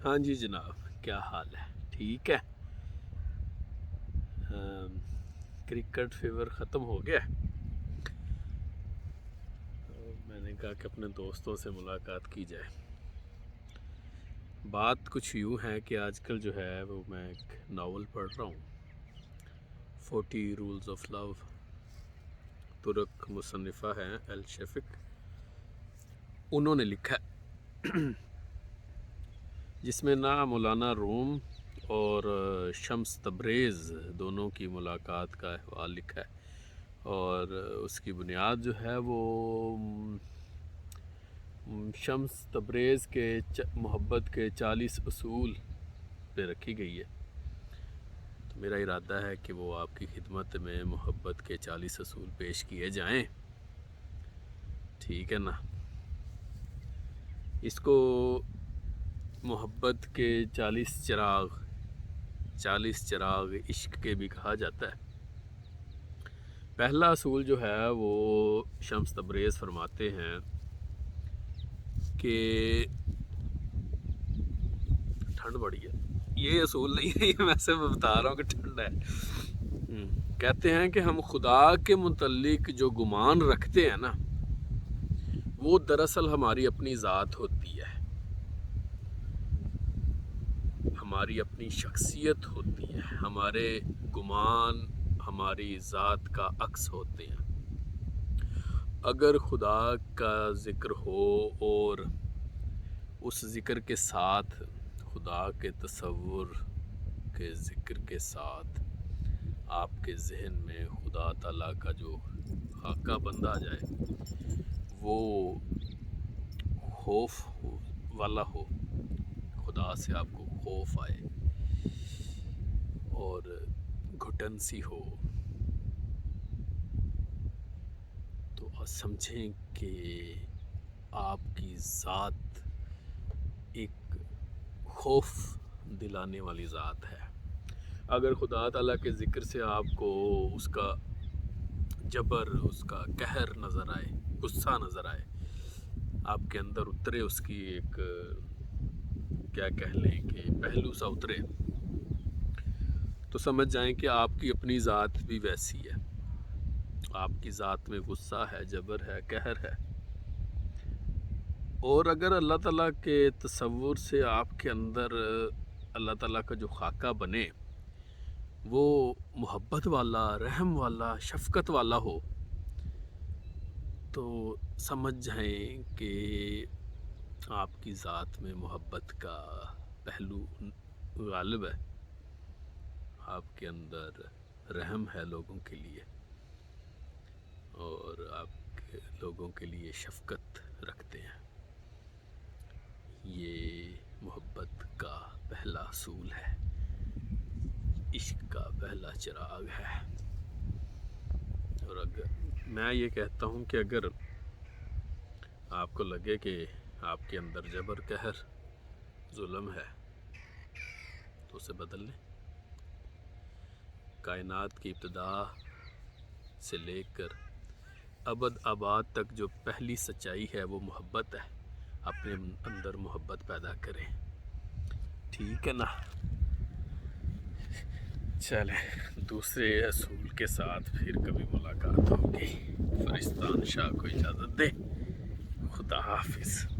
हाँ जी जनाब, क्या हाल है? ठीक है। क्रिकेट फीवर ख़त्म हो गया। तो मैंने कहा कि अपने दोस्तों से मुलाकात की जाए। बात कुछ यूँ है कि आजकल जो है वो मैं एक नावल पढ़ रहा हूँ, 40 रूल्स ऑफ लव। तुर्क मुसन्निफ़ा हैं अल शफ़ीक, उन्होंने लिखा है जिसमें ना मौलाना रूम और शम्स तब्रेज़ दोनों की मुलाकात का अहवाल लिखा है। और उसकी बुनियाद जो है वो शम्स तब्रेज़ के मोहब्बत के 40 असूल पे रखी गई है। तो मेरा इरादा है कि वो आपकी खिदमत में मोहब्बत के 40 असूल पेश किए जाएं। ठीक है ना? इसको मोहब्बत के 40 चिराग इश्क के भी कहा जाता है। पहला असूल जो है वो शम्स तब्रेज़ फरमाते हैं कि ठंड बड़ी है। ये असूल नहीं है, ये मैं सिर्फ बता रहा हूँ कि ठंड है। कहते हैं कि हम खुदा के मुतल्लिक जो गुमान रखते हैं ना, वो दरअसल हमारी अपनी ज़ात होती है, हमारी अपनी शख्सियत होती है। हमारे गुमान हमारी ज़ात का अक्स होते हैं। अगर खुदा का ज़िक्र हो और उस ज़िक्र के साथ खुदा के तसव्वुर के ज़िक्र के साथ आपके ज़हन में खुदा ताला का जो खाका बंदा आ जाए, वो खौफ वाला हो, खुदा से आपको खौफ आए और घुटन सी हो, तो समझें कि आपकी ज़ात एक खौफ दिलाने वाली ज़ात है। अगर खुदा ताला के ज़िक्र से आपको उसका जबर, उसका कहर नज़र आए, गुस्सा नज़र आए, आपके अंदर उतरे, उसकी एक क्या कह लें कि पहलू सा उतरे, तो समझ जाएं कि आपकी अपनी ज़ात भी वैसी है। आपकी ज़ात में गुस्सा है, जबर है, कहर है। और अगर अल्लाह ताला के तसव्वुर से आपके अंदर अल्लाह ताला का जो खाका बने वो मोहब्बत वाला, रहम वाला, शफ़क़त वाला हो, तो समझ जाएं कि आपकी ज़ात में मोहब्बत का पहलू गालिब है। आपके अंदर रहम है लोगों के लिए, और आप लोगों के लिए शफ़क़त रखते हैं। ये मोहब्बत का पहला असूल है, इश्क का पहला चिराग है। और अगर मैं ये कहता हूँ कि अगर आपको लगे कि आपके अंदर जबर, कहर, जुल्म है, तो उसे बदल लें। कायनात की इब्तिदा से लेकर अबद आबाद तक जो पहली सच्चाई है वो मोहब्बत है। अपने अंदर मोहब्बत पैदा करें। ठीक है ना? चलें, दूसरे असूल के साथ फिर कभी मुलाकात होगी। फरिश्तान शाह को इजाज़त दे। खुदा हाफिज़।